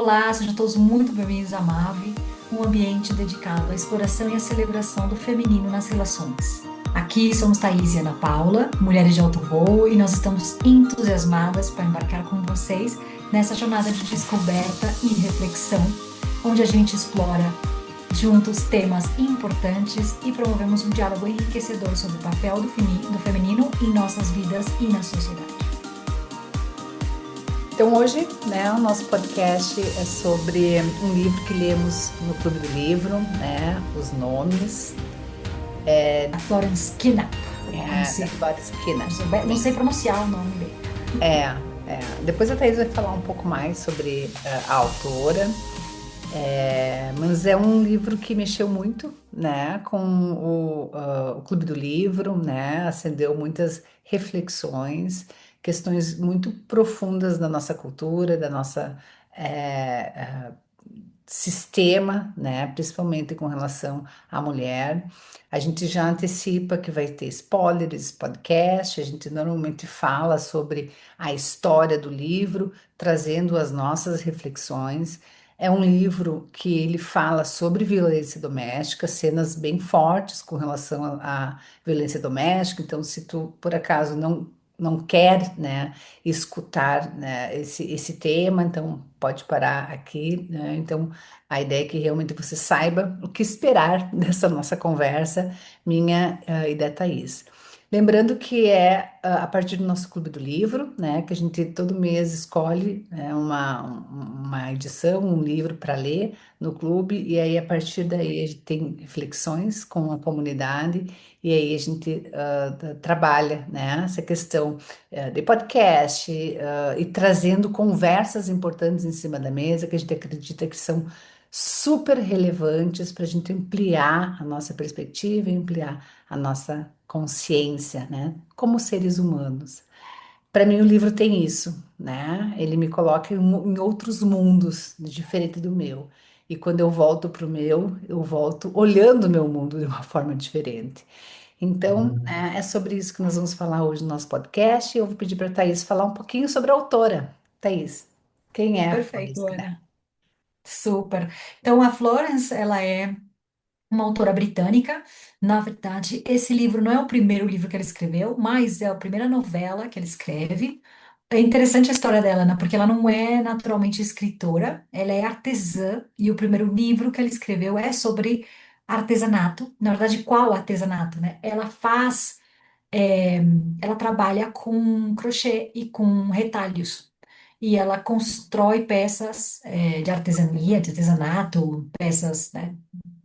Olá, sejam todos muito bem-vindos à MAVE, um ambiente dedicado à exploração e à celebração do feminino nas relações. Aqui somos Thaís e Ana Paula, mulheres de alto voo, e nós estamos entusiasmadas para embarcar com vocês nessa jornada de descoberta e reflexão, onde a gente explora juntos temas importantes e promovemos um diálogo enriquecedor sobre o papel do feminino em nossas vidas e na sociedade. Então hoje, o nosso podcast é sobre um livro que lemos no Clube do Livro, os nomes, A Florence Kinnap, da Florence Kinnap. não sei pronunciar o nome dele. É, Depois a Thaís vai falar um pouco mais sobre a autora, mas é um livro que mexeu muito, com o Clube do Livro, acendeu muitas reflexões, questões muito profundas da nossa cultura, da nossa sistema, principalmente com relação à mulher. A gente já antecipa que vai ter spoilers, podcast, a gente normalmente fala sobre a história do livro, trazendo as nossas reflexões. É um livro que ele fala sobre violência doméstica, cenas bem fortes com relação à violência doméstica. Então, se tu por acaso não quer, escutar, esse tema, então pode parar aqui, Então, a ideia é que realmente você saiba o que esperar dessa nossa conversa, minha e da Thaís. Lembrando que é a partir do nosso Clube do Livro, que a gente todo mês escolhe uma edição, um livro para ler no clube, e aí a partir daí a gente tem reflexões com a comunidade, e aí a gente trabalha, essa questão de podcast, e trazendo conversas importantes em cima da mesa, que a gente acredita que são super relevantes para a gente ampliar a nossa perspectiva e ampliar a nossa consciência, como seres humanos. Para mim, o livro tem isso, Ele me coloca em outros mundos, diferente do meu. E quando eu volto para o meu, eu volto olhando o meu mundo de uma forma diferente. Então, é sobre isso que nós vamos falar hoje no nosso podcast. E eu vou pedir para a Thaís falar um pouquinho sobre a autora. Thaís, quem é a Florence Perfeito, Knapp? Ana. Super. Então, a Florence, ela é uma autora britânica. Na verdade, esse livro não é o primeiro livro que ela escreveu, mas é a primeira novela que ela escreve. É interessante a história dela, né? Porque ela não é naturalmente escritora, ela é artesã, e o primeiro livro que ela escreveu é sobre artesanato. Na verdade, qual artesanato, né? É, ela trabalha com crochê e com retalhos. E ela constrói peças, de artesania, de artesanato, peças, né,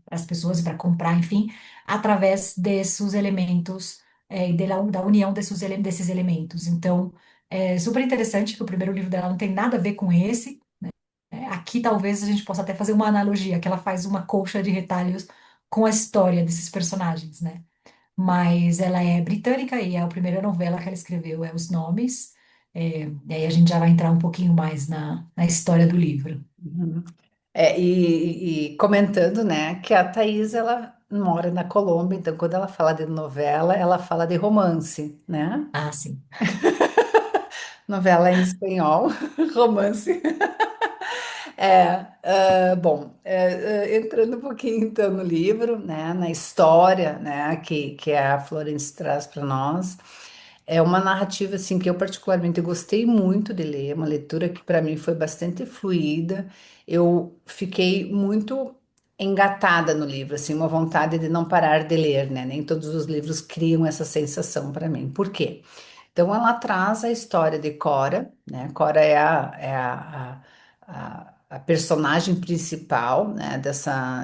para as pessoas para comprar, enfim, através desses elementos, da união desses elementos. Então, é super interessante que o primeiro livro dela não tem nada a ver com esse. Aqui talvez a gente possa até fazer uma analogia, que ela faz uma colcha de retalhos com a história desses personagens, né? Mas ela é britânica e a primeira novela que ela escreveu é Os Nomes. E aí a gente já vai entrar um pouquinho mais na história do livro. Uhum. E comentando, que a Thaís, ela mora na Colômbia, então quando ela fala de novela, ela fala de romance, Ah, sim. Novela em espanhol, romance. Entrando um pouquinho então no livro, na história, que a Florence traz para nós, é uma narrativa assim que eu particularmente gostei muito de ler, uma leitura que para mim foi bastante fluida. Eu fiquei muito engatada no livro, assim, uma vontade de não parar de ler, Nem todos os livros criam essa sensação para mim. Por quê? Então ela traz a história de Cora, Cora a personagem principal,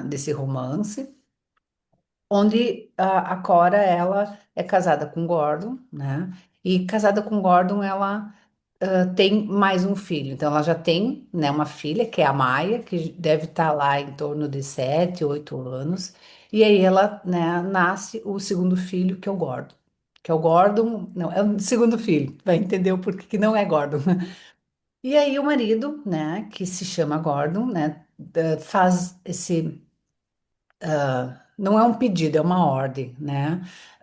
desse romance, onde a Cora, ela é casada com Gordon, E casada com Gordon, ela tem mais um filho. Então ela já tem, uma filha, que é a Maia, que deve estar lá em torno de 7, 8 anos. E aí ela, nasce o segundo filho, que é o Gordon. Que é o Gordon, não, é o segundo filho, vai entender o porquê que não é Gordon. E aí o marido, que se chama Gordon, faz esse, não é um pedido, é uma ordem,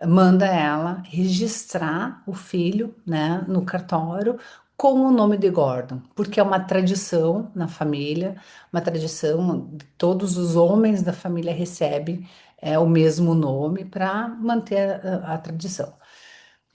Manda ela registrar o filho, no cartório com o nome de Gordon, porque é uma tradição na família, uma tradição, todos os homens da família recebem o mesmo nome para manter a tradição.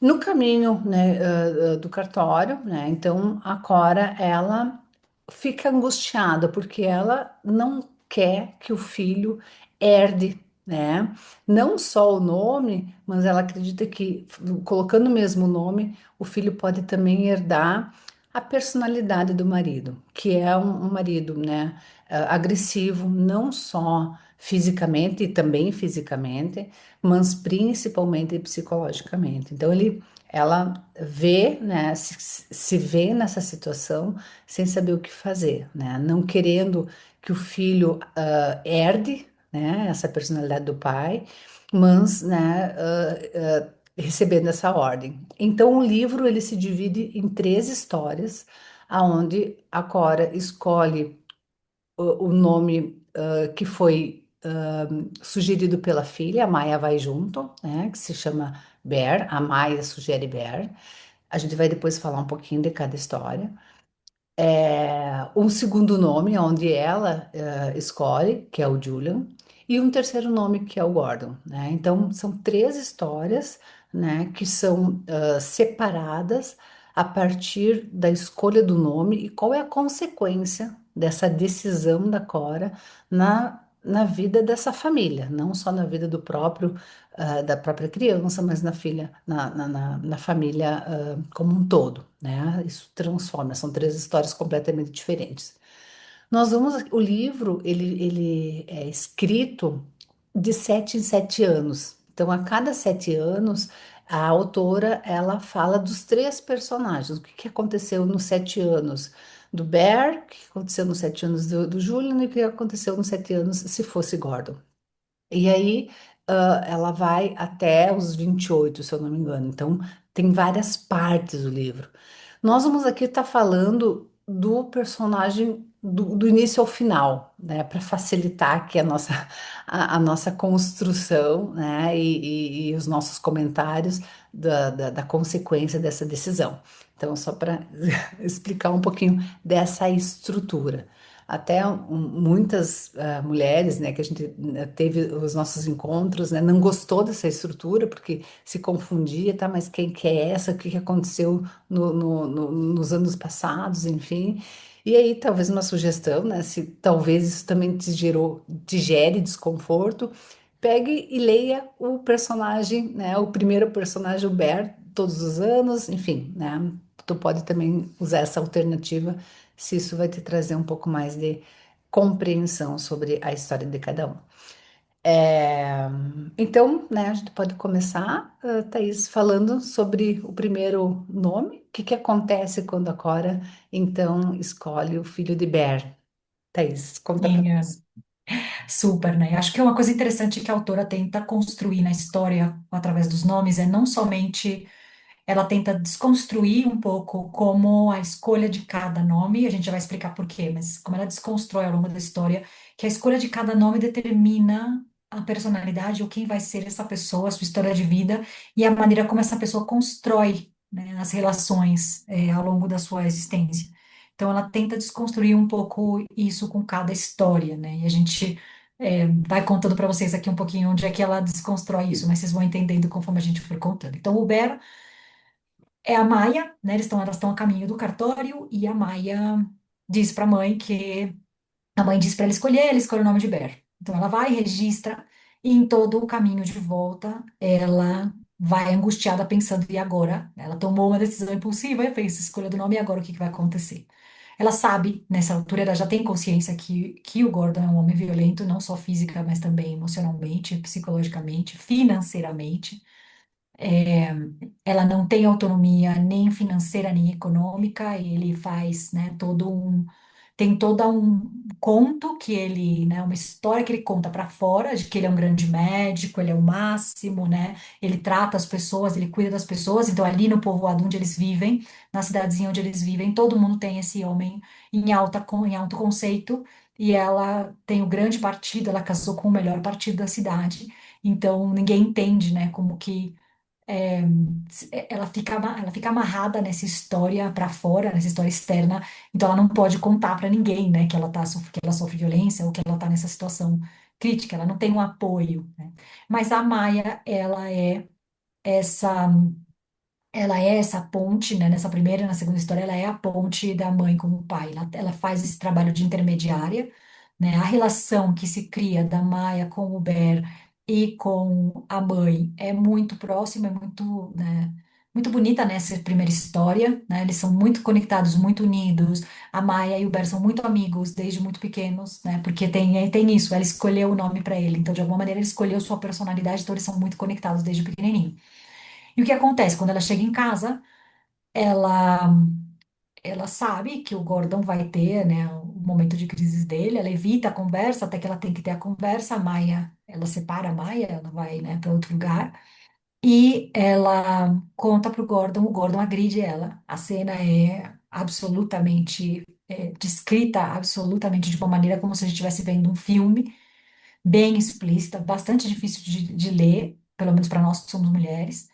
No caminho, né, do cartório, né, então a Cora, ela fica angustiada porque ela não quer que o filho herde, né, não só o nome, mas ela acredita que colocando o mesmo nome, o filho pode também herdar a personalidade do marido, que é um marido, né, agressivo, não só fisicamente e também fisicamente, mas principalmente psicologicamente. Então ela vê, né, se vê nessa situação sem saber o que fazer, né, não querendo que o filho herde, né, essa personalidade do pai, mas, né, recebendo essa ordem. Então o livro ele se divide em três histórias, aonde a Cora escolhe o nome que foi sugerido pela filha, a Maia vai junto, né, que se chama Bear, a Maia sugere Bear. A gente vai depois falar um pouquinho de cada história. Um segundo nome, onde ela escolhe, que é o Julian, e um terceiro nome, que é o Gordon, né? Então, são três histórias, né, que são separadas a partir da escolha do nome e qual é a consequência dessa decisão da Cora na vida dessa família, não só na vida do próprio, da própria criança, mas na família, como um todo, né? Isso transforma, são três histórias completamente diferentes. Nós vamos, o livro, ele é escrito de 7 em 7 anos. Então, a cada 7 anos, a autora, ela fala dos três personagens. O que que aconteceu nos 7 anos do Bear, o que que aconteceu nos 7 anos do Julian e o que aconteceu nos 7 anos se fosse Gordon. E aí, ela vai até os 28, se eu não me engano. Então, tem várias partes do livro. Nós vamos aqui estar falando do personagem do início ao final, né? Para facilitar aqui a nossa construção, né? E os nossos comentários da consequência dessa decisão. Então, só para explicar um pouquinho dessa estrutura. Até muitas mulheres, né, que a gente teve os nossos encontros, né, não gostou dessa estrutura porque se confundia, tá? Mas quem que é essa? O que que aconteceu nos anos passados, enfim. E aí, talvez uma sugestão, né? Se talvez isso também te gere desconforto, pegue e leia o personagem, né? O primeiro personagem, o Bear, todos os anos, enfim, né? Tu pode também usar essa alternativa se isso vai te trazer um pouco mais de compreensão sobre a história de cada um. É, então, né, a gente pode começar, Thaís, falando sobre o primeiro nome. O que que acontece quando a Cora, então, escolhe o filho de Bear? Thaís, conta para Sim, nós. super, né? Acho que é uma coisa interessante que a autora tenta construir na história através dos nomes é não somente ela tenta desconstruir um pouco como a escolha de cada nome, a gente já vai explicar por quê, mas como ela desconstrói ao longo da história, que a escolha de cada nome determina a personalidade ou quem vai ser essa pessoa, a sua história de vida e a maneira como essa pessoa constrói, né, as relações, ao longo da sua existência. Então, ela tenta desconstruir um pouco isso com cada história, né? E a gente vai contando para vocês aqui um pouquinho onde é que ela desconstrói isso, mas vocês vão entendendo conforme a gente for contando. Então, o Uber é a Maia, né? Elas estão a caminho do cartório e a Maia diz para a mãe que a mãe diz para ela escolhe o nome de Ber. Então ela vai, registra e em todo o caminho de volta ela vai angustiada pensando e agora? Ela tomou uma decisão impulsiva e fez a escolha do nome e agora o que que vai acontecer? Ela sabe, nessa altura, ela já tem consciência que o Gordon é um homem violento, não só física, mas também emocionalmente, psicologicamente, financeiramente. É, ela não tem autonomia nem financeira nem econômica, ele faz, né, tem todo um conto que ele, né, uma história que ele conta para fora de que ele é um grande médico, ele é o máximo, né, ele trata as pessoas, ele cuida das pessoas, então ali no povoado onde eles vivem, na cidadezinha onde eles vivem, todo mundo tem esse homem em alto conceito, e ela tem o grande partido, ela casou com o melhor partido da cidade, então ninguém entende, né, como que ela fica amarrada nessa história para fora, nessa história externa, então ela não pode contar para ninguém, né, que ela sofre violência ou que ela tá nessa situação crítica, ela não tem um apoio, né? Mas a Maia, essa ela é essa ponte, né? Nessa primeira e na segunda história, ela é a ponte da mãe com o pai. Ela faz esse trabalho de intermediária, né? A relação que se cria da Maia com o Ber e com a mãe é muito próxima, é muito, né? Muito bonita nessa primeira história, né? Eles são muito conectados, muito unidos. A Maia e o Ber são muito amigos desde muito pequenos, né? Porque tem isso, ela escolheu o nome para ele. Então, de alguma maneira, ele escolheu sua personalidade, então eles são muito conectados desde pequenininho. E o que acontece? Quando ela chega em casa, ela, ela sabe que o Gordon vai ter, né, o momento de crise dele, ela evita a conversa, até que ela tem que ter a conversa, a Maia, ela separa a Maia, ela vai, né, para outro lugar, e ela conta pro Gordon, o Gordon agride ela. A cena é absolutamente descrita, absolutamente de uma maneira como se a gente estivesse vendo um filme, bem explícita, bastante difícil de ler, pelo menos para nós que somos mulheres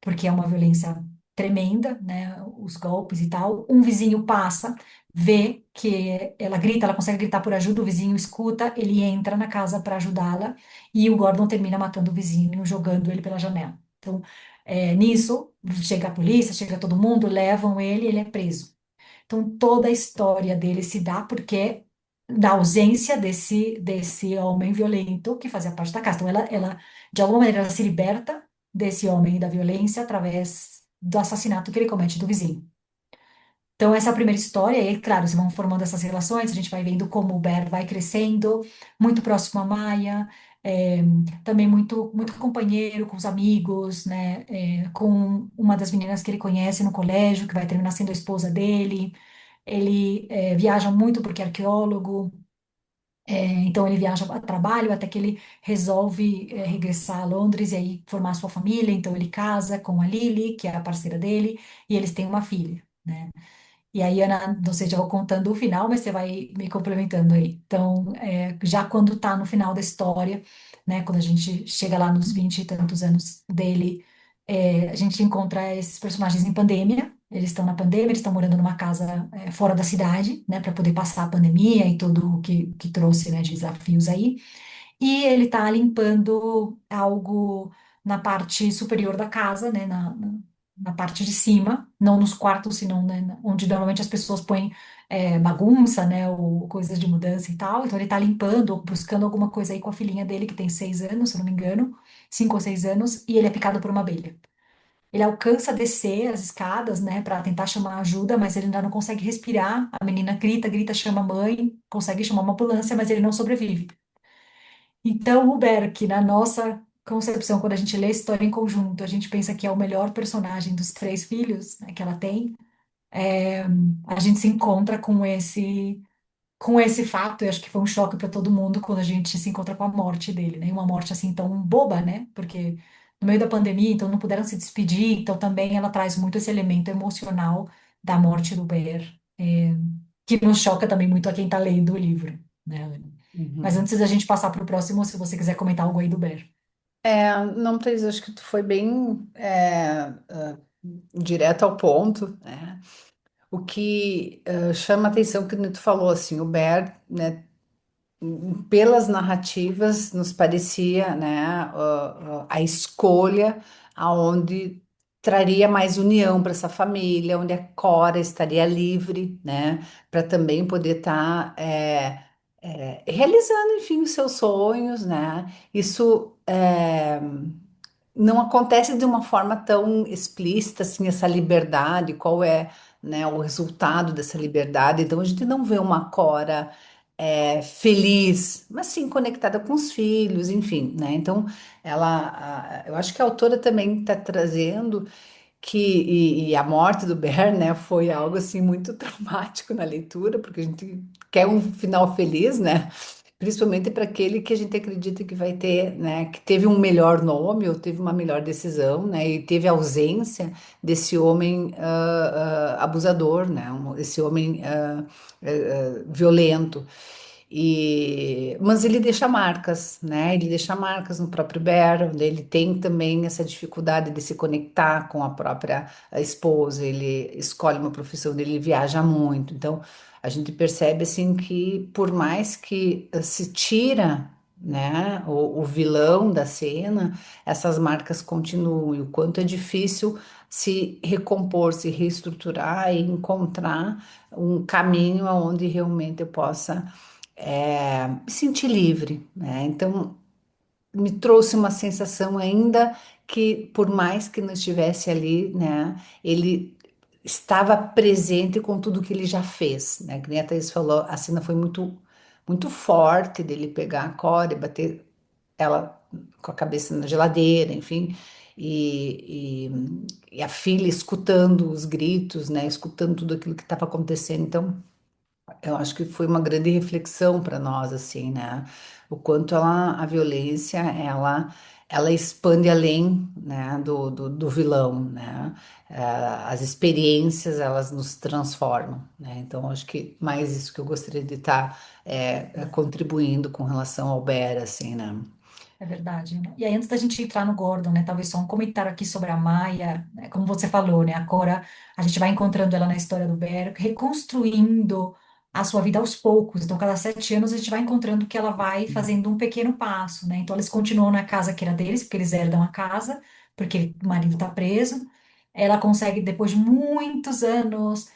porque é uma violência tremenda, né? Os golpes e tal. Um vizinho passa, vê que ela grita, ela consegue gritar por ajuda, o vizinho escuta, ele entra na casa para ajudá-la e o Gordon termina matando o vizinho, jogando ele pela janela. Então, nisso, chega a polícia, chega todo mundo, levam ele, ele é preso. Então, toda a história dele se dá porque da ausência desse homem violento que fazia parte da casa. Então, ela de alguma maneira, ela se liberta desse homem e da violência através do assassinato que ele comete do vizinho. Então, essa é a primeira história, e aí, claro, se vão formando essas relações, a gente vai vendo como o Ber vai crescendo, muito próximo à Maia, é, também muito companheiro com os amigos, né, com uma das meninas que ele conhece no colégio, que vai terminar sendo a esposa dele. Ele viaja muito porque é arqueólogo, então ele viaja a trabalho até que ele resolve regressar a Londres e aí formar sua família. Então ele casa com a Lily, que é a parceira dele, e eles têm uma filha, né? E aí, Ana, não sei se eu vou contando o final, mas você vai me complementando aí. Então, já quando tá no final da história, né, quando a gente chega lá nos 20 e tantos anos dele, a gente encontra esses personagens em pandemia. Eles estão na pandemia, eles estão morando numa casa fora da cidade, né, para poder passar a pandemia e tudo o que trouxe, né, de desafios aí. E ele está limpando algo na parte superior da casa, né, na parte de cima, não nos quartos, senão, né, onde normalmente as pessoas põem bagunça, né, ou coisas de mudança e tal. Então ele está limpando, ou buscando alguma coisa aí com a filhinha dele, que tem 6 anos, se eu não me engano, 5 ou 6 anos, e ele é picado por uma abelha. Ele alcança descer as escadas, né, para tentar chamar ajuda, mas ele ainda não consegue respirar. A menina grita, grita, chama a mãe, consegue chamar uma ambulância, mas ele não sobrevive. Então, o Berk, na nossa concepção, quando a gente lê a história em conjunto, a gente pensa que é o melhor personagem dos 3 filhos, né, que ela tem. É, a gente se encontra com esse fato, e acho que foi um choque para todo mundo quando a gente se encontra com a morte dele, né? E uma morte assim tão boba, né? Porque no meio da pandemia, então não puderam se despedir, então também ela traz muito esse elemento emocional da morte do Ber, que nos choca também muito a quem está lendo o livro, né? Mas Uhum. antes da gente passar para o próximo, se você quiser comentar algo aí do Ber. Não, Thaís, acho que tu foi bem direto ao ponto, né? O que chama a atenção que tu falou assim, o Bear, né, pelas narrativas nos parecia, né, a escolha aonde traria mais união para essa família, onde a Cora estaria livre, né, para também poder estar realizando, enfim, os seus sonhos, né? Isso não acontece de uma forma tão explícita assim essa liberdade, qual é, né, o resultado dessa liberdade. Então a gente não vê uma Cora feliz, mas sim conectada com os filhos, enfim, né? Então eu acho que a autora também está trazendo e a morte do Bear, né, foi algo assim muito traumático na leitura, porque a gente quer um final feliz, né? Principalmente para aquele que a gente acredita que vai ter, né, que teve um melhor nome ou teve uma melhor decisão, né, e teve ausência desse homem abusador, né, esse homem violento. Mas ele deixa marcas, né? Ele deixa marcas no próprio Bear, onde ele tem também essa dificuldade de se conectar com a própria esposa. Ele escolhe uma profissão dele, ele viaja muito. Então, a gente percebe assim que por mais que se tira, né, o vilão da cena, essas marcas continuam. E o quanto é difícil se recompor, se reestruturar e encontrar um caminho onde realmente eu possa me sentir livre, né? Então, me trouxe uma sensação ainda que, por mais que não estivesse ali, né, ele estava presente com tudo que ele já fez, né? Que nem a Thaís falou, a cena foi muito forte dele pegar a Cora e bater ela com a cabeça na geladeira, enfim, e a filha escutando os gritos, né? Escutando tudo aquilo que estava acontecendo. Então, eu acho que foi uma grande reflexão para nós, assim, né? O quanto a violência, ela expande além, né, do vilão, né? As experiências, elas nos transformam, né? Então, acho que mais isso que eu gostaria de estar contribuindo com relação ao Bear, assim, né? É verdade, né? E aí, antes da gente entrar no Gordon, né, talvez só um comentário aqui sobre a Maia, né, como você falou, né, a Cora, a gente vai encontrando ela na história do Berg, reconstruindo a sua vida aos poucos. Então, cada 7 anos a gente vai encontrando que ela vai fazendo um pequeno passo, né? Então, eles continuam na casa que era deles, porque eles herdam a casa, porque o marido está preso. Ela consegue, depois de muitos anos,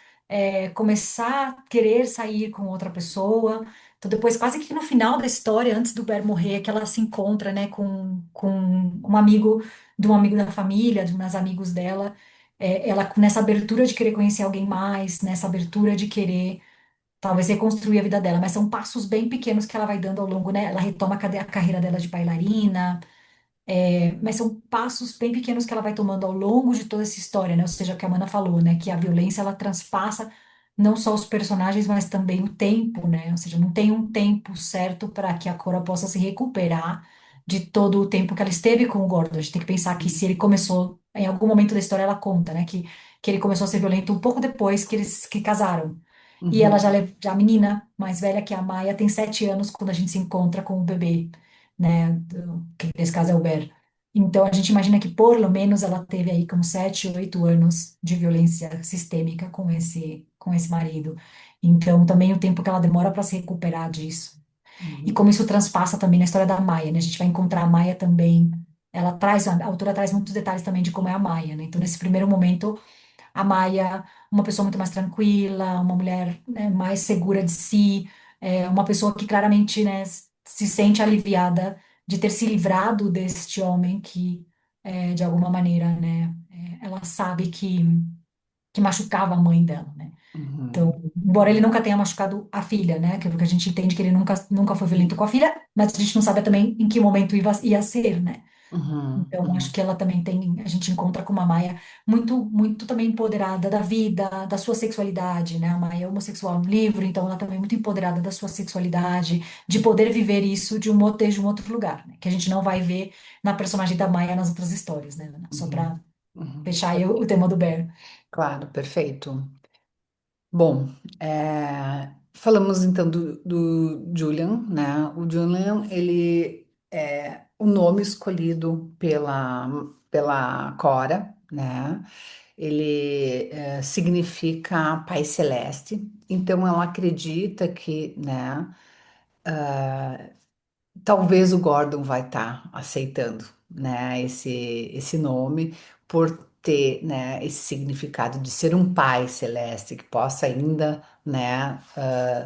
começar a querer sair com outra pessoa. Então, depois, quase que no final da história, antes do Ber morrer, é que ela se encontra, né, com um amigo, de um amigo da família, de umas amigos dela, ela nessa abertura de querer conhecer alguém mais, nessa abertura de querer, talvez, reconstruir a vida dela, mas são passos bem pequenos que ela vai dando ao longo, né, ela retoma a carreira dela de bailarina, mas são passos bem pequenos que ela vai tomando ao longo de toda essa história, né? Ou seja, o que a Amanda falou, né? Que a violência ela transpassa não só os personagens, mas também o tempo, né? Ou seja, não tem um tempo certo para que a Cora possa se recuperar de todo o tempo que ela esteve com o Gordon. A gente tem que pensar que se ele começou, em algum momento da história ela conta, né? Que ele começou a ser violento um pouco depois que eles que casaram. E ela Uhum, já a menina mais velha que a Maia tem 7 anos quando a gente se encontra com o bebê, né? Que nesse caso é o Ber. Então a gente imagina que pelo menos ela teve aí como 7, 8 anos de violência sistêmica com esse marido. Então também o tempo que ela demora para se recuperar disso. E uhum, como isso transpassa também na história da Maia, né? A gente vai encontrar a Maia também. Ela traz, a autora traz muitos detalhes também de como é a Maia, né? Então, nesse primeiro momento, a Maia, uma pessoa muito mais tranquila, uma mulher, né, mais segura de si, uma pessoa que claramente, né, se sente aliviada de ter se livrado deste homem que, de alguma maneira, né, ela sabe que machucava a mãe dela, né? Então, uhum, embora ele nunca tenha machucado a filha, né? Que é porque a gente entende que ele nunca foi violento com a filha, mas a gente não sabe também em que momento ia ser, né? uhum, Então, acho uhum, que ela também tem, a gente encontra com uma Maia muito também empoderada da vida, da sua sexualidade, né? A Maia é homossexual no livro, então ela também é muito empoderada da sua sexualidade, de poder viver isso desde um outro lugar, né? Que a gente não vai ver na personagem da Maia nas outras histórias, né? Só uhum, para uhum. fechar aí o tema do Bear. Claro, perfeito. Bom, falamos então do Julian, né? O Julian, ele é o nome escolhido pela Cora, né? Ele significa Pai Celeste. Então ela acredita que, né? Talvez o Gordon vai estar aceitando, né, esse nome por ter, né, esse significado de ser um pai celeste que possa ainda, né,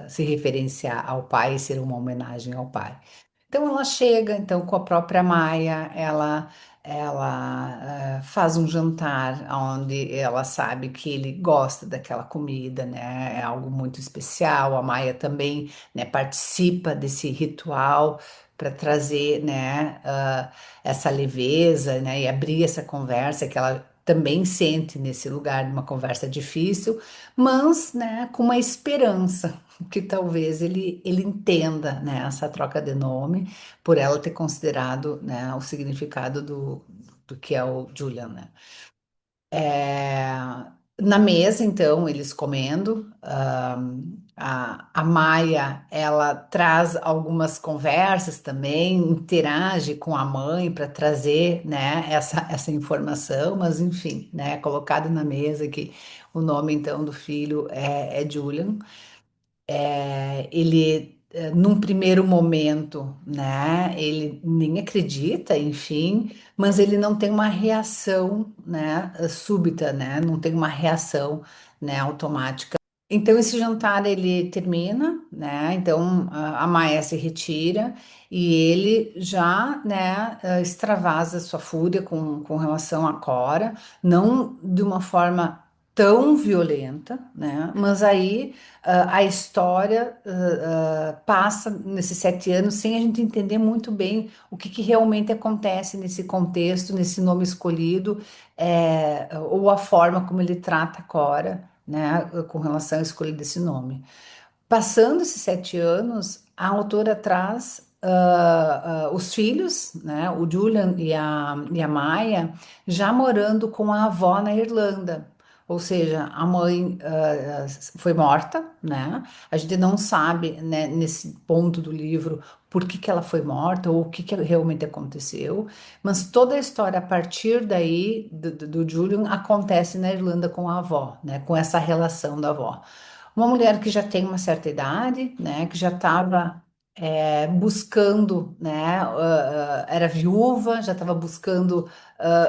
se referenciar ao pai e ser uma homenagem ao pai. Então ela chega, então com a própria Maia, ela faz um jantar onde ela sabe que ele gosta daquela comida, né? É algo muito especial. A Maia também, né, participa desse ritual para trazer, né, essa leveza, né, e abrir essa conversa que ela também sente nesse lugar de uma conversa difícil, mas, né, com uma esperança que talvez ele entenda, né, essa troca de nome por ela ter considerado, né, o significado do que é o Julian, né? É, na mesa, então, eles comendo, a Maia, ela traz algumas conversas também, interage com a mãe para trazer, né, essa informação, mas enfim, né, colocado na mesa que o nome então do filho é Julian. Ele, num primeiro momento, né, ele nem acredita, enfim, mas ele não tem uma reação, né, súbita, né, não tem uma reação, né, automática. Então esse jantar ele termina, né? Então a Maia se retira e ele já, né, extravasa sua fúria com relação a Cora, não de uma forma tão violenta, né? Mas aí a história passa nesses 7 anos sem a gente entender muito bem o que, que realmente acontece nesse contexto, nesse nome escolhido, ou a forma como ele trata a Cora, né, com relação à escolha desse nome. Passando esses 7 anos, a autora traz os filhos, né, o Julian e a Maya, já morando com a avó na Irlanda. Ou seja, a mãe foi morta, né? A gente não sabe, né, nesse ponto do livro por que que ela foi morta ou o que que realmente aconteceu, mas toda a história a partir daí do Julian acontece na Irlanda com a avó, né? Com essa relação da avó. Uma mulher que já tem uma certa idade, né, que já estava buscando, né, era viúva, já estava buscando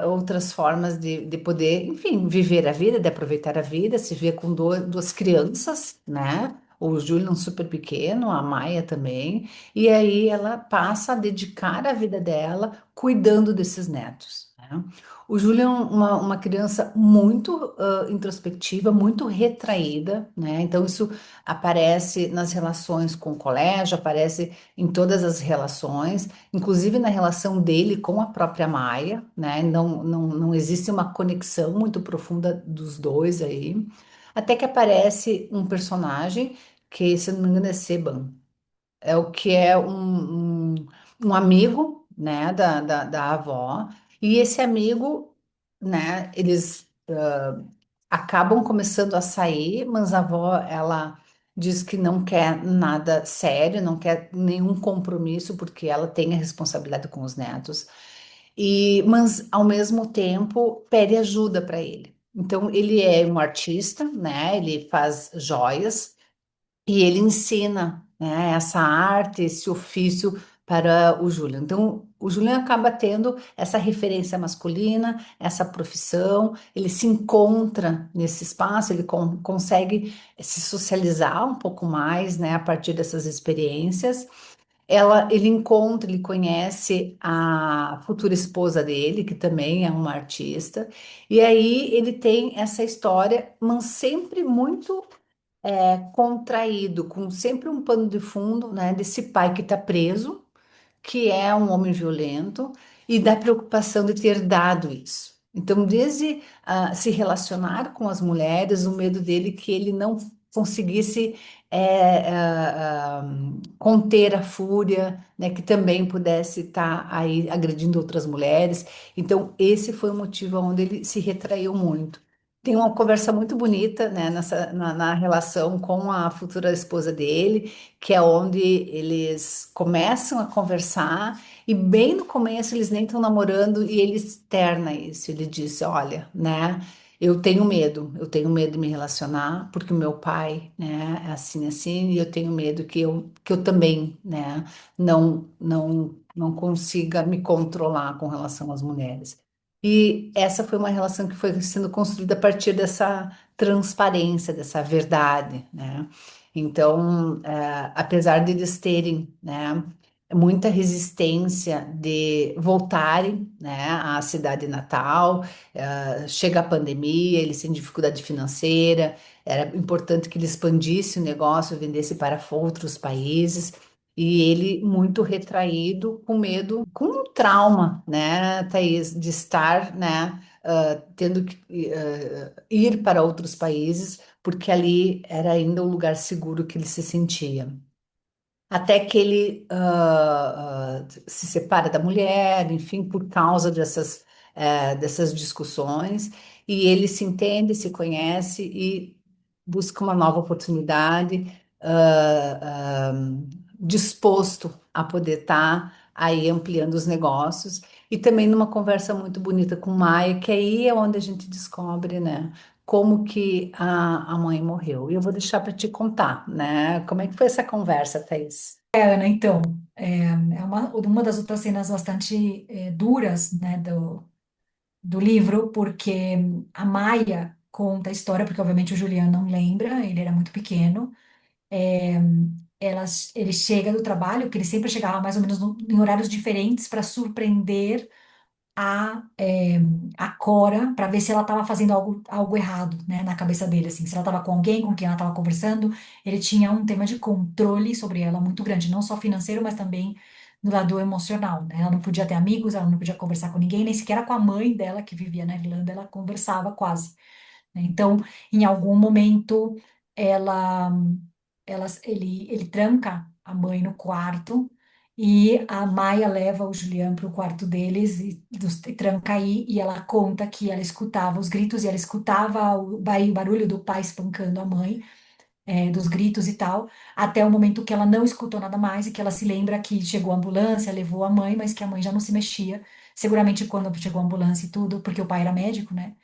outras formas de poder, enfim, viver a vida, de aproveitar a vida, se vê com duas crianças, né, o Julian super pequeno, a Maia também, e aí ela passa a dedicar a vida dela cuidando desses netos, né? O Júlio é uma criança muito introspectiva, muito retraída, né? Então, isso aparece nas relações com o colégio, aparece em todas as relações, inclusive na relação dele com a própria Maia, né? Não existe uma conexão muito profunda dos dois aí, até que aparece um personagem que, se eu não me engano, é Seban, é o que é um amigo, né, da avó, e esse amigo, né, eles acabam começando a sair, mas a avó, ela diz que não quer nada sério, não quer nenhum compromisso, porque ela tem a responsabilidade com os netos, mas ao mesmo tempo pede ajuda para ele. Então, ele é um artista, né, ele faz joias, e ele ensina, né, essa arte, esse ofício para o Julian. Então, o Julian acaba tendo essa referência masculina, essa profissão, ele se encontra nesse espaço, ele consegue se socializar um pouco mais, né, a partir dessas experiências. Ele encontra, ele conhece a futura esposa dele, que também é uma artista, e aí ele tem essa história, mas sempre muito contraído, com sempre um pano de fundo, né, desse pai que está preso, que é um homem violento, e da preocupação de ter dado isso. Então, desde se relacionar com as mulheres, o medo dele que ele não conseguisse conter a fúria, né, que também pudesse estar aí agredindo outras mulheres. Então, esse foi o motivo onde ele se retraiu muito. Tem uma conversa muito bonita, né, na relação com a futura esposa dele, que é onde eles começam a conversar e bem no começo eles nem estão namorando e ele externa isso. Ele disse, olha, né, eu tenho medo de me relacionar porque o meu pai, né, é assim assim e eu tenho medo que eu também, né, não consiga me controlar com relação às mulheres. E essa foi uma relação que foi sendo construída a partir dessa transparência, dessa verdade, né? Então, apesar de eles terem, né, muita resistência de voltarem, né, à cidade natal, chega a pandemia, eles têm dificuldade financeira, era importante que ele expandisse o negócio, vendesse para outros países. E ele muito retraído, com medo, com um trauma, né, Thaís, de estar, né, tendo que ir para outros países, porque ali era ainda o lugar seguro que ele se sentia. Até que ele se separa da mulher, enfim, por causa dessas discussões, e ele se entende, se conhece e busca uma nova oportunidade, ah, disposto a poder estar aí ampliando os negócios. E também numa conversa muito bonita com Maia, que aí é onde a gente descobre, né, como que a mãe morreu. E eu vou deixar para te contar, né, como é que foi essa conversa, Thaís? Ana, então, é uma das outras cenas bastante duras, né, do livro, porque a Maia conta a história, porque obviamente o Juliano não lembra, ele era muito pequeno. É, ele chega do trabalho, que ele sempre chegava mais ou menos em horários diferentes para surpreender a, é, a Cora, para ver se ela estava fazendo algo errado, né, na cabeça dele, assim, se ela estava com alguém com quem ela estava conversando, ele tinha um tema de controle sobre ela muito grande, não só financeiro, mas também no lado emocional, né? Ela não podia ter amigos, ela não podia conversar com ninguém, nem sequer com a mãe dela, que vivia na Irlanda, ela conversava quase, né? Então, em algum momento, ela, ele tranca a mãe no quarto e a Maia leva o Julian para o quarto deles e tranca aí e ela conta que ela escutava os gritos e ela escutava o barulho do pai espancando a mãe, dos gritos e tal, até o momento que ela não escutou nada mais e que ela se lembra que chegou a ambulância, levou a mãe, mas que a mãe já não se mexia. Seguramente quando chegou a ambulância e tudo, porque o pai era médico, né?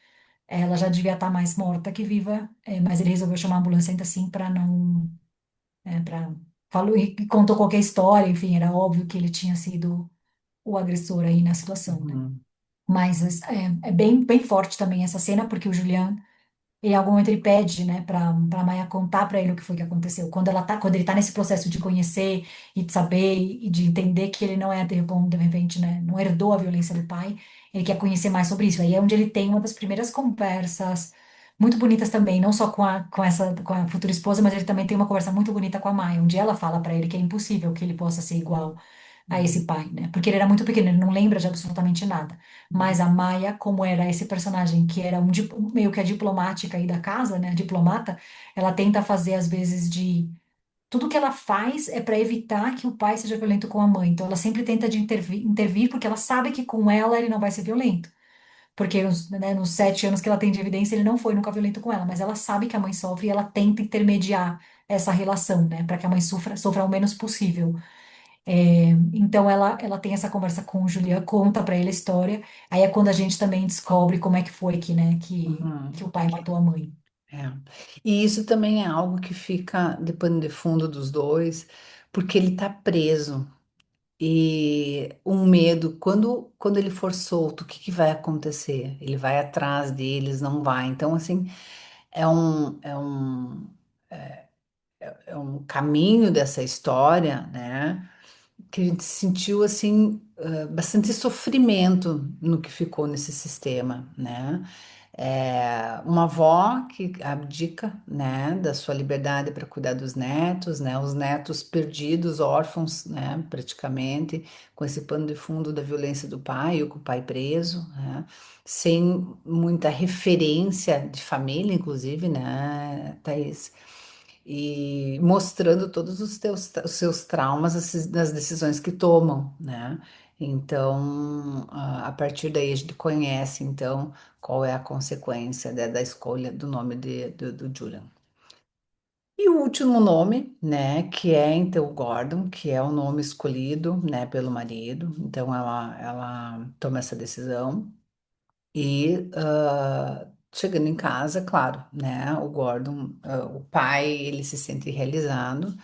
Ela já devia estar mais morta que viva, mas ele resolveu chamar a ambulância ainda assim para não, para falou e contou qualquer história, enfim, era óbvio que ele tinha sido o agressor aí na situação, né? Uhum, Mas é bem, bem forte também essa cena, porque o Julian em algum momento ele pede, né, para Maia contar para ele o que foi que aconteceu. Quando ele tá nesse processo de conhecer e de saber e de entender que ele não é de repente, né, não herdou a violência do pai, ele quer conhecer mais sobre isso. Aí é onde ele tem uma das primeiras conversas muito bonitas também, não só com a futura esposa, mas ele também tem uma conversa muito bonita com a Maia, onde ela fala para ele que é impossível que ele possa ser igual a esse uhum, pai, né? Porque ele era muito pequeno, ele não lembra de absolutamente nada. Mas uhum, a Maia, como era esse personagem que era meio que a diplomática aí da casa, né? A diplomata, ela tenta fazer às vezes de tudo que ela faz é para evitar que o pai seja violento com a mãe. Então ela sempre tenta de intervir porque ela sabe que com ela ele não vai ser violento. Porque nos 7 anos que ela tem de evidência, ele não foi nunca violento com ela, mas ela sabe que a mãe sofre e ela tenta intermediar essa relação, né, para que a mãe sofra o menos possível. Então ela tem essa conversa com o Julian, conta pra ele a história. Aí é quando a gente também descobre como é que foi que, né, que uhum. o pai matou a mãe. É. E isso também é algo que fica de pano de fundo dos dois, porque ele tá preso. E um medo, quando ele for solto, o que que vai acontecer? Ele vai atrás deles, não vai. Então, assim, é um caminho dessa história, né? Que a gente sentiu, assim, bastante sofrimento no que ficou nesse sistema, né? Uma avó que abdica, né, da sua liberdade para cuidar dos netos, né, os netos perdidos, órfãos, né, praticamente, com esse pano de fundo da violência do pai, ou com o pai preso, né, sem muita referência de família, inclusive, né, Thaís? E mostrando todos os seus traumas das decisões que tomam, né? Então, a partir daí a gente conhece, então, qual é a consequência da escolha do nome do Julian. E o último nome, né, que é então o Gordon, que é o nome escolhido, né, pelo marido. Então ela toma essa decisão e chegando em casa, claro, né, o Gordon, o pai, ele se sente realizado.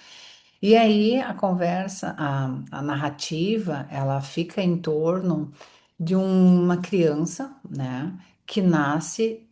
E aí a conversa, a narrativa, ela fica em torno de uma criança, né, que nasce.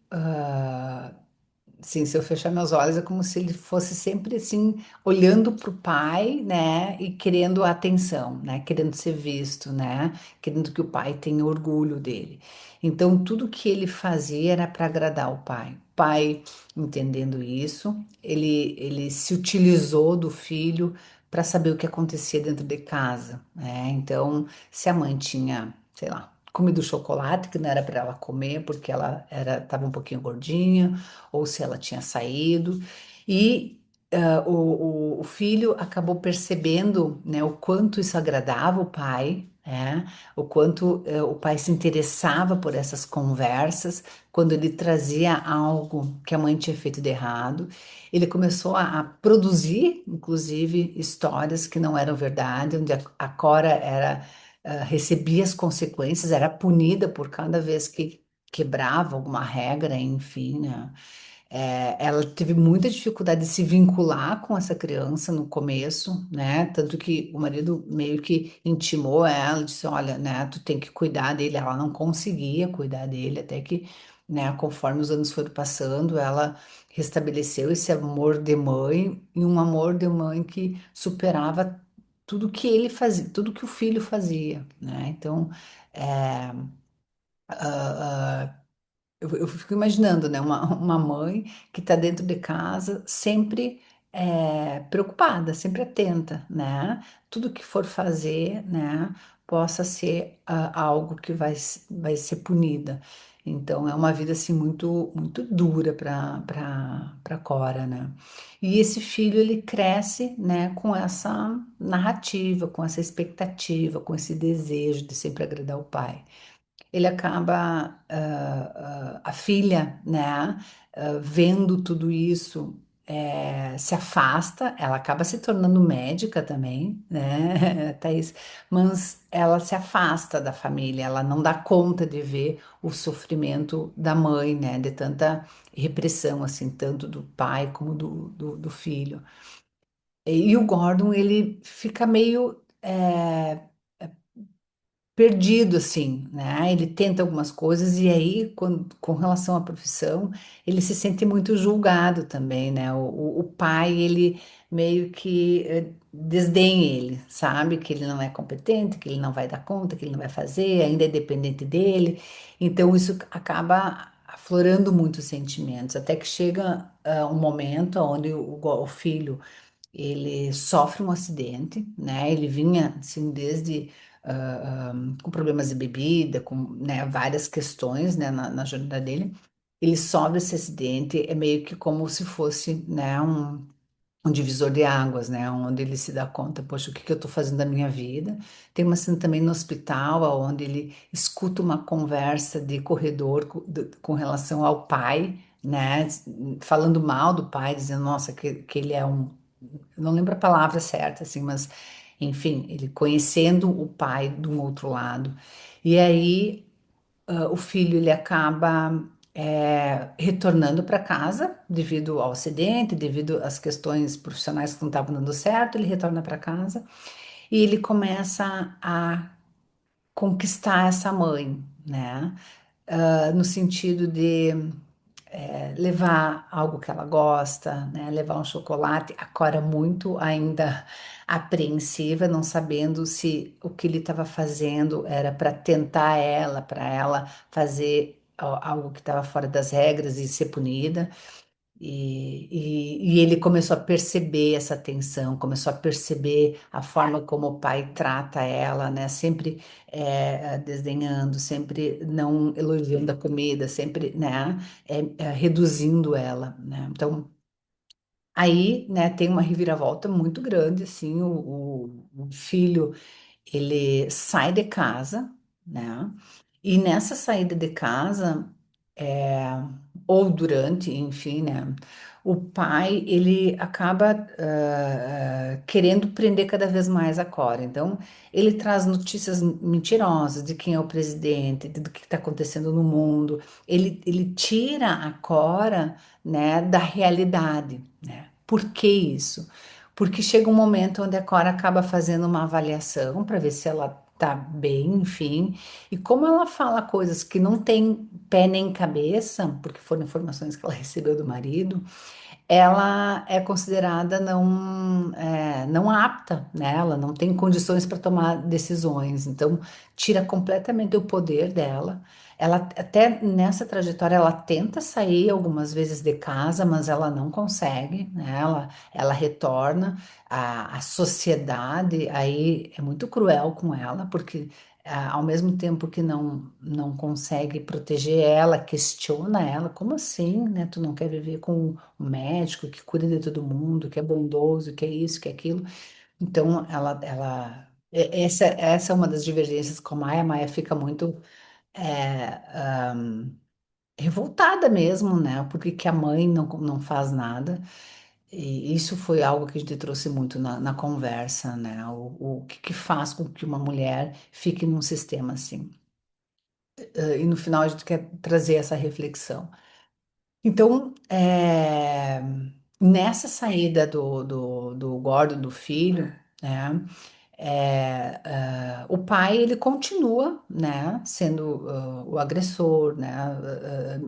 Sim, se eu fechar meus olhos, é como se ele fosse sempre assim, olhando para o pai, né, e querendo atenção, né, querendo ser visto, né, querendo que o pai tenha orgulho dele. Então, tudo que ele fazia era para agradar o pai. O pai, entendendo isso, ele se utilizou do filho para saber o que acontecia dentro de casa, né? Então, se a mãe tinha, sei lá, comido chocolate que não era para ela comer porque ela estava um pouquinho gordinha ou se ela tinha saído. E o filho acabou percebendo, né, o quanto isso agradava o pai, É, o quanto o pai se interessava por essas conversas, quando ele trazia algo que a mãe tinha feito de errado, ele começou a produzir, inclusive, histórias que não eram verdade, onde a Cora era, recebia as consequências, era punida por cada vez que quebrava alguma regra, enfim, né? Ela teve muita dificuldade de se vincular com essa criança no começo, né? Tanto que o marido meio que intimou ela, disse, olha, né, tu tem que cuidar dele. Ela não conseguia cuidar dele, até que, né, conforme os anos foram passando, ela restabeleceu esse amor de mãe e um amor de mãe que superava tudo que ele fazia, tudo que o filho fazia, né? Então, é, eu fico imaginando, né, uma mãe que está dentro de casa sempre preocupada, sempre atenta, né? Tudo que for fazer, né, possa ser algo que vai ser punida. Então é uma vida assim muito dura para Cora, né? E esse filho ele cresce, né, com essa narrativa, com essa expectativa, com esse desejo de sempre agradar o pai. Ele acaba, a filha, né, vendo tudo isso, se afasta, ela acaba se tornando médica também, né, Thaís? Mas ela se afasta da família, ela não dá conta de ver o sofrimento da mãe, né, de tanta repressão, assim, tanto do pai como do filho. E o Gordon, ele fica meio perdido assim, né? Ele tenta algumas coisas e aí, com relação à profissão, ele se sente muito julgado também, né? O pai, ele meio que desdenha ele, sabe? Que ele não é competente, que ele não vai dar conta, que ele não vai fazer, ainda é dependente dele. Então, isso acaba aflorando muitos sentimentos, até que chega um momento onde o filho ele sofre um acidente, né? Ele vinha assim desde com problemas de bebida, com, né, várias questões, né, na jornada dele. Ele sofre esse acidente, é meio que como se fosse, né, um divisor de águas, né, onde ele se dá conta, poxa, o que que eu estou fazendo da minha vida? Tem uma cena também no hospital, onde ele escuta uma conversa de corredor com relação ao pai, né, falando mal do pai, dizendo, nossa, que ele é um, eu não lembro a palavra certa, assim, mas, enfim, ele conhecendo o pai de um outro lado. E aí, o filho, ele acaba retornando para casa devido ao acidente, devido às questões profissionais que não estavam dando certo, ele retorna para casa e ele começa a conquistar essa mãe, né? No sentido de levar algo que ela gosta, né? Levar um chocolate. A Cora muito ainda apreensiva, não sabendo se o que ele estava fazendo era para tentar ela, para ela fazer algo que estava fora das regras e ser punida. E ele começou a perceber essa tensão, começou a perceber a forma como o pai trata ela, né? Sempre desdenhando, sempre não elogiando a comida, sempre, né? Reduzindo ela, né? Então, aí, né, tem uma reviravolta muito grande, assim, o filho ele sai de casa, né? E nessa saída de casa, é, ou durante, enfim, né? O pai, ele acaba querendo prender cada vez mais a Cora. Então, ele traz notícias mentirosas de quem é o presidente, do que está acontecendo no mundo. Ele tira a Cora, né, da realidade, né? Por que isso? Porque chega um momento onde a Cora acaba fazendo uma avaliação para ver se ela tá bem, enfim. E como ela fala coisas que não tem pé nem cabeça, porque foram informações que ela recebeu do marido, ela é considerada não apta, né? Ela não tem condições para tomar decisões, então tira completamente o poder dela. Ela até nessa trajetória ela tenta sair algumas vezes de casa, mas ela não consegue, né? Ela retorna à sociedade, aí é muito cruel com ela, porque ao mesmo tempo que não consegue proteger ela, questiona ela, como assim, né? Tu não quer viver com um médico que cuida de todo mundo, que é bondoso, que é isso, que é aquilo. Então, ela Essa é uma das divergências com a Maia. A Maia fica muito revoltada mesmo, né? Porque que a mãe não faz nada. E isso foi algo que a gente trouxe muito na conversa, né? O que faz com que uma mulher fique num sistema assim? E no final a gente quer trazer essa reflexão. Então, nessa saída do Gordon, do filho, né? O pai ele continua, né, sendo o agressor, né,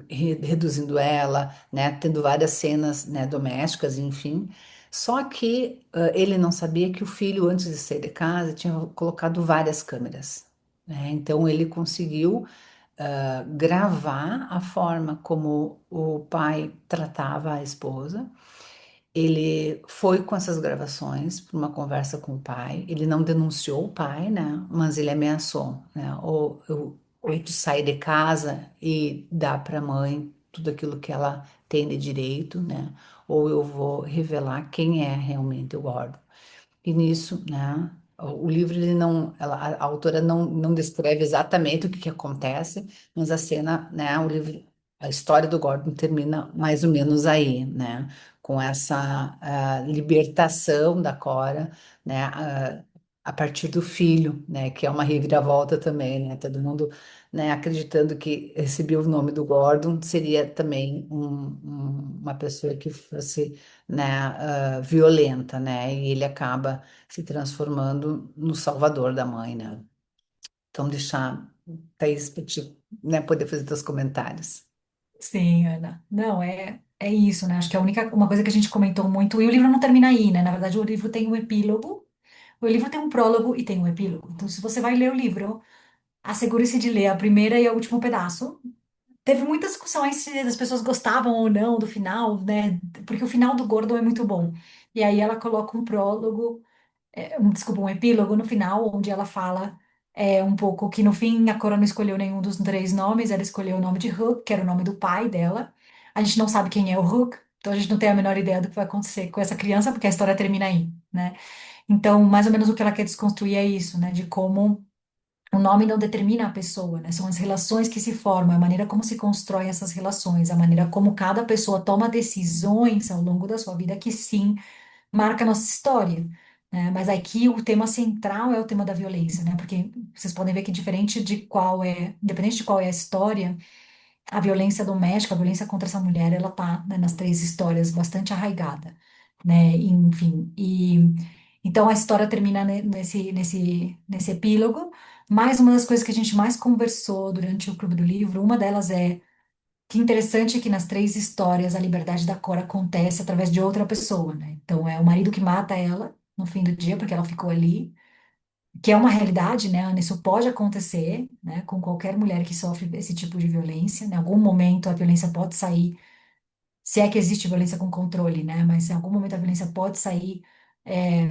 reduzindo ela, né, tendo várias cenas, né, domésticas, enfim. Só que ele não sabia que o filho, antes de sair de casa, tinha colocado várias câmeras, né? Então ele conseguiu gravar a forma como o pai tratava a esposa. Ele foi com essas gravações para uma conversa com o pai. Ele não denunciou o pai, né? Mas ele ameaçou, né? Ou tu sai de casa e dá para a mãe tudo aquilo que ela tem de direito, né? Ou eu vou revelar quem é realmente o Gordon. E nisso, né? O livro ele não, a autora não descreve exatamente o que acontece, mas a cena, né? O livro, a história do Gordon termina mais ou menos aí, né? Com essa libertação da Cora, né? A partir do filho, né? Que é uma reviravolta também, né? Todo mundo, né? Acreditando que receber o nome do Gordon seria também uma pessoa que fosse, né? Violenta, né? E ele acaba se transformando no salvador da mãe, né? Então, deixar Thaís para te, né, poder fazer teus comentários. Sim, Ana. Não, é isso, né? Acho que uma coisa que a gente comentou muito, e o livro não termina aí, né? Na verdade, o livro tem um epílogo, o livro tem um prólogo e tem um epílogo. Então, se você vai ler o livro, assegure-se de ler a primeira e o último pedaço. Teve muitas discussões se as pessoas gostavam ou não do final, né? Porque o final do Gordon é muito bom. E aí ela coloca um prólogo, desculpa, um epílogo no final, onde ela fala um pouco que no fim a Cora não escolheu nenhum dos três nomes, ela escolheu o nome de Hook, que era o nome do pai dela. A gente não sabe quem é o Hook, então a gente não tem a menor ideia do que vai acontecer com essa criança, porque a história termina aí, né? Então, mais ou menos o que ela quer desconstruir é isso, né? De como o nome não determina a pessoa, né? São as relações que se formam, a maneira como se constroem essas relações, a maneira como cada pessoa toma decisões ao longo da sua vida que sim marca a nossa história, né? Mas aqui o tema central é o tema da violência, né? Porque vocês podem ver que independente de qual é a história, a violência doméstica, a violência contra essa mulher, ela tá, né, nas três histórias bastante arraigada, né? Enfim, e então a história termina nesse epílogo. Mas uma das coisas que a gente mais conversou durante o Clube do Livro, uma delas é que interessante que nas três histórias a liberdade da Cora acontece através de outra pessoa, né? Então é o marido que mata ela no fim do dia, porque ela ficou ali, que é uma realidade, né, Ana? Isso pode acontecer, né, com qualquer mulher que sofre esse tipo de violência. Em algum momento a violência pode sair, se é que existe violência com controle, né? Mas em algum momento a violência pode sair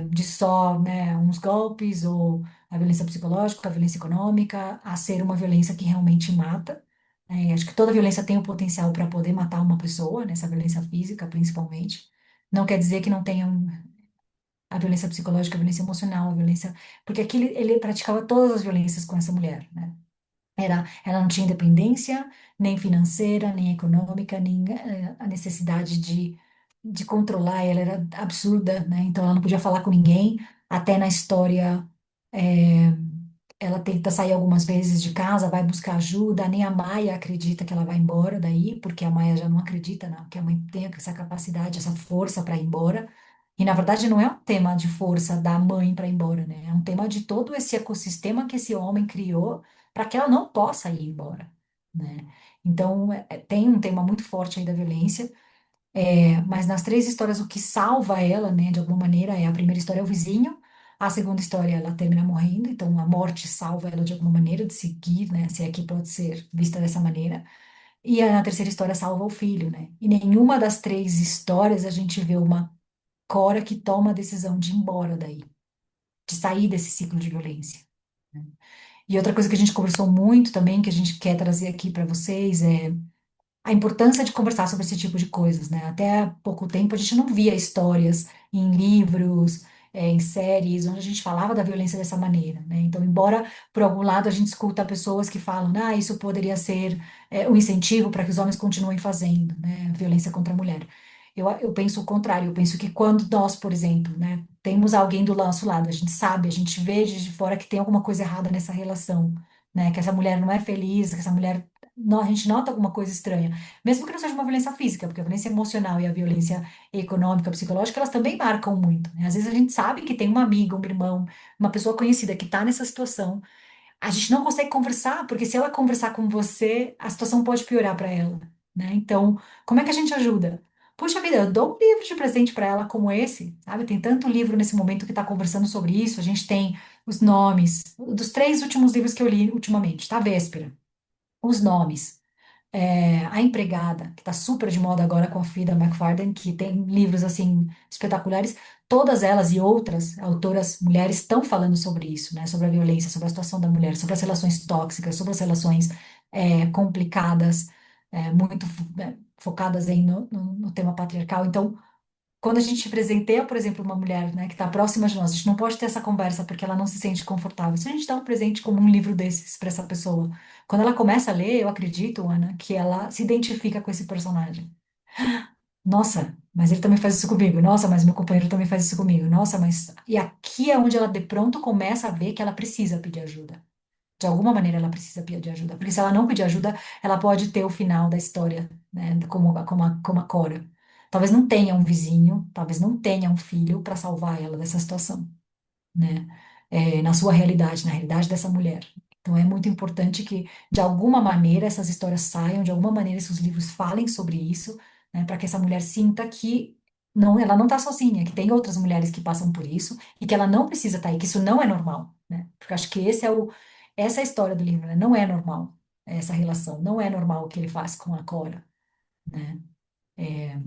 de só, né, uns golpes ou a violência psicológica, a violência econômica, a ser uma violência que realmente mata. Né? Acho que toda violência tem o potencial para poder matar uma pessoa, né? Essa violência física, principalmente. Não quer dizer que não tenha a violência psicológica, a violência emocional, a violência. Porque aqui ele praticava todas as violências com essa mulher, né? Ela não tinha independência, nem financeira, nem econômica, nem a necessidade de controlar, ela era absurda, né? Então ela não podia falar com ninguém. Até na história, é, ela tenta sair algumas vezes de casa, vai buscar ajuda, nem a Maia acredita que ela vai embora daí, porque a Maia já não acredita, não, que a mãe tenha essa capacidade, essa força para ir embora. E na verdade não é um tema de força da mãe para ir embora, né? É um tema de todo esse ecossistema que esse homem criou para que ela não possa ir embora, né? Então tem um tema muito forte aí da violência. Mas nas três histórias, o que salva ela, né, de alguma maneira, a primeira história é o vizinho, a segunda história ela termina morrendo, então a morte salva ela de alguma maneira de seguir, né, se é que pode ser vista dessa maneira, e a terceira história salva o filho, né, e nenhuma das três histórias a gente vê uma Cora que toma a decisão de ir embora daí, de sair desse ciclo de violência. Né. E outra coisa que a gente conversou muito também, que a gente quer trazer aqui para vocês, é a importância de conversar sobre esse tipo de coisas, né? Até há pouco tempo a gente não via histórias em livros, em séries, onde a gente falava da violência dessa maneira, né? Então, embora por algum lado a gente escuta pessoas que falam, ah, isso poderia ser um incentivo para que os homens continuem fazendo, né, violência contra a mulher. Eu penso o contrário, eu penso que quando nós, por exemplo, né, temos alguém do nosso lado, a gente sabe, a gente vê de fora que tem alguma coisa errada nessa relação, né, que essa mulher não é feliz, que essa mulher, a gente nota alguma coisa estranha, mesmo que não seja uma violência física, porque a violência emocional e a violência econômica, psicológica, elas também marcam muito, né? Às vezes a gente sabe que tem uma amiga, um irmão, uma pessoa conhecida que está nessa situação, a gente não consegue conversar, porque se ela conversar com você, a situação pode piorar para ela, né? Então, como é que a gente ajuda? Puxa vida, eu dou um livro de presente para ela como esse, sabe? Tem tanto livro nesse momento que está conversando sobre isso. A gente tem os nomes dos três últimos livros que eu li ultimamente, tá? Véspera. Os nomes. A Empregada, que está super de moda agora com a Frida McFarlane, que tem livros assim espetaculares. Todas elas e outras autoras mulheres estão falando sobre isso, né? Sobre a violência, sobre a situação da mulher, sobre as relações tóxicas, sobre as relações complicadas, muito focadas aí no tema patriarcal. Então, quando a gente presenteia, por exemplo, uma mulher, né, que está próxima de nós, a gente não pode ter essa conversa porque ela não se sente confortável. Se a gente dá um presente como um livro desses para essa pessoa, quando ela começa a ler, eu acredito, Ana, que ela se identifica com esse personagem. Nossa, mas ele também faz isso comigo. Nossa, mas meu companheiro também faz isso comigo. Nossa, mas. E aqui é onde ela de pronto começa a ver que ela precisa pedir ajuda. De alguma maneira ela precisa pedir ajuda. Porque se ela não pedir ajuda, ela pode ter o final da história, né? Como a Cora. Talvez não tenha um vizinho, talvez não tenha um filho para salvar ela dessa situação, né? Na sua realidade, na realidade dessa mulher. Então é muito importante que, de alguma maneira, essas histórias saiam, de alguma maneira, esses livros falem sobre isso, né? Para que essa mulher sinta que não, ela não está sozinha, que tem outras mulheres que passam por isso e que ela não precisa estar aí, que isso não é normal, né? Porque eu acho que essa é a história do livro, né? Não é normal essa relação, não é normal o que ele faz com a Cora, né? É,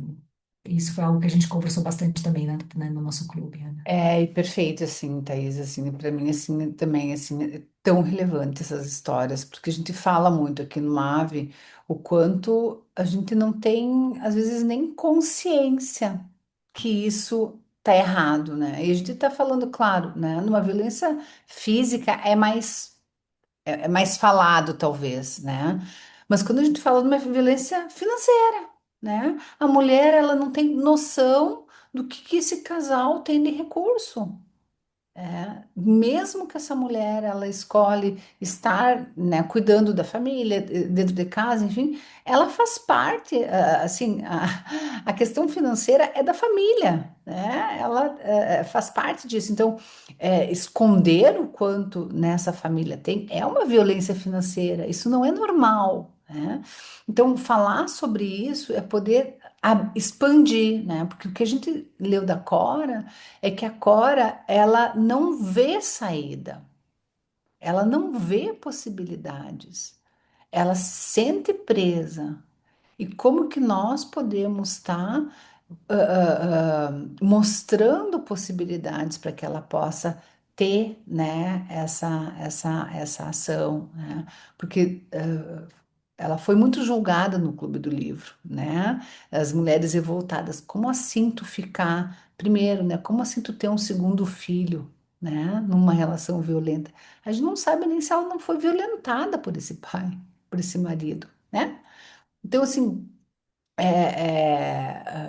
isso foi algo que a gente conversou bastante também, né, no nosso clube, Ana. E perfeito, assim, Thaís, assim, para mim, assim, também, assim, é tão relevante essas histórias, porque a gente fala muito aqui no MAVE o quanto a gente não tem, às vezes, nem consciência que isso tá errado, né? E a gente tá falando, claro, né, numa violência física é mais falado, talvez, né? Mas quando a gente fala de uma violência financeira, né? A mulher, ela não tem noção do que esse casal tem de recurso. Mesmo que essa mulher ela escolhe estar, né, cuidando da família, dentro de casa, enfim, ela faz parte, assim, a questão financeira é da família, né? Ela faz parte disso. Então, esconder o quanto nessa família tem é uma violência financeira. Isso não é normal, né? Então, falar sobre isso é poder expandir, né? Porque o que a gente leu da Cora é que a Cora, ela não vê saída, ela não vê possibilidades, ela se sente presa. E como que nós podemos estar mostrando possibilidades para que ela possa ter, né, essa ação, né? Porque ela foi muito julgada no Clube do Livro, né? As mulheres revoltadas. Como assim tu ficar, primeiro, né? Como assim tu ter um segundo filho, né? Numa relação violenta? A gente não sabe nem se ela não foi violentada por esse pai, por esse marido, né? Então, assim,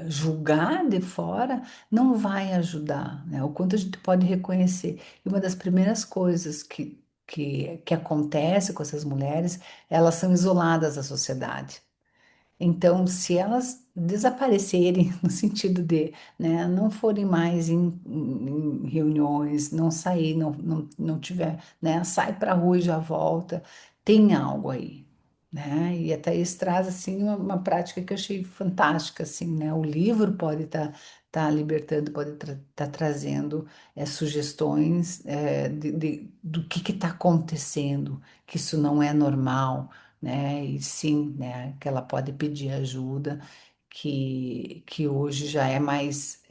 julgar de fora não vai ajudar, né? O quanto a gente pode reconhecer. E uma das primeiras coisas que acontece com essas mulheres, elas são isoladas da sociedade. Então, se elas desaparecerem, no sentido de, né, não forem mais em reuniões, não sair, não tiver, né, sai para a rua e já volta, tem algo aí, né? E até isso traz, assim, uma prática que eu achei fantástica, assim, né? O livro pode estar libertando, pode estar trazendo sugestões do que está acontecendo, que isso não é normal, né? E sim, né? Que ela pode pedir ajuda, que hoje já é mais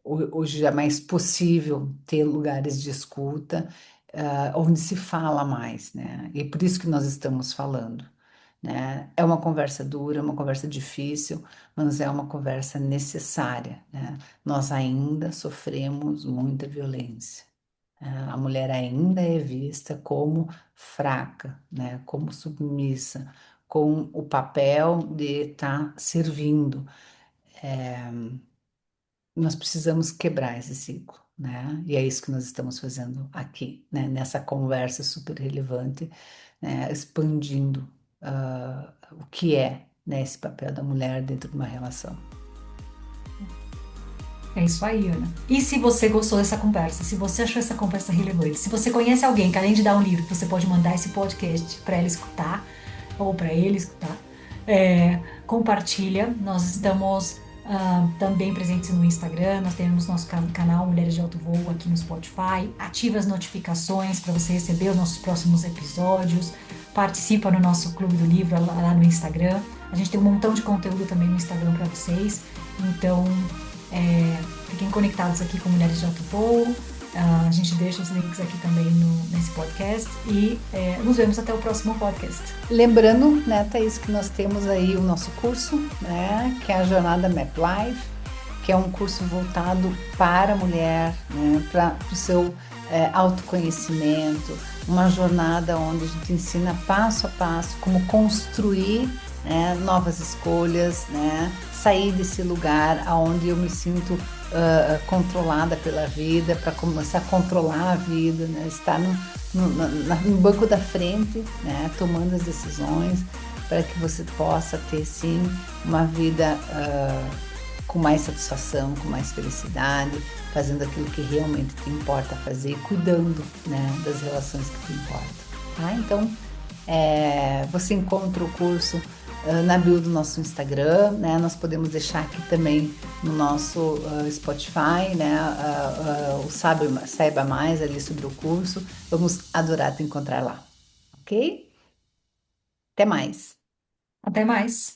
hoje já é mais possível ter lugares de escuta, onde se fala mais, né? E por isso que nós estamos falando. né? É uma conversa dura, é uma conversa difícil, mas é uma conversa necessária, né? Nós ainda sofremos muita violência. A mulher ainda é vista como fraca, né? Como submissa, com o papel de estar servindo. Nós precisamos quebrar esse ciclo, né? E é isso que nós estamos fazendo aqui, né? Nessa conversa super relevante, né? Expandindo o que é, né, esse papel da mulher dentro de uma relação. É isso aí, Ana. E se você gostou dessa conversa, se você achou essa conversa relevante, se você conhece alguém que além de dar um livro, você pode mandar esse podcast para ela escutar ou para ele escutar, compartilha. Nós estamos também presentes no Instagram, nós temos nosso canal Mulheres de Alto Voo aqui no Spotify. Ative as notificações para você receber os nossos próximos episódios. Participa no nosso Clube do Livro lá no Instagram. A gente tem um montão de conteúdo também no Instagram para vocês. Então, fiquem conectados aqui com Mulheres de Alto Voo. A gente deixa os links aqui também nesse podcast e nos vemos até o próximo podcast. Lembrando, né, Thaís, que nós temos aí o nosso curso, né, que é a Jornada Map Life, que é um curso voltado para a mulher, né, para o seu autoconhecimento, uma jornada onde a gente ensina passo a passo como construir, né, novas escolhas, né, sair desse lugar onde eu me sinto controlada pela vida, para começar a controlar a vida, né, estar no banco da frente, né, tomando as decisões para que você possa ter sim uma vida com mais satisfação, com mais felicidade, fazendo aquilo que realmente te importa fazer, cuidando, né, das relações que te importam. Tá? Então, você encontra o curso na bio do nosso Instagram, né? Nós podemos deixar aqui também no nosso Spotify, né? Saiba mais ali sobre o curso. Vamos adorar te encontrar lá, ok? Até mais! Até mais!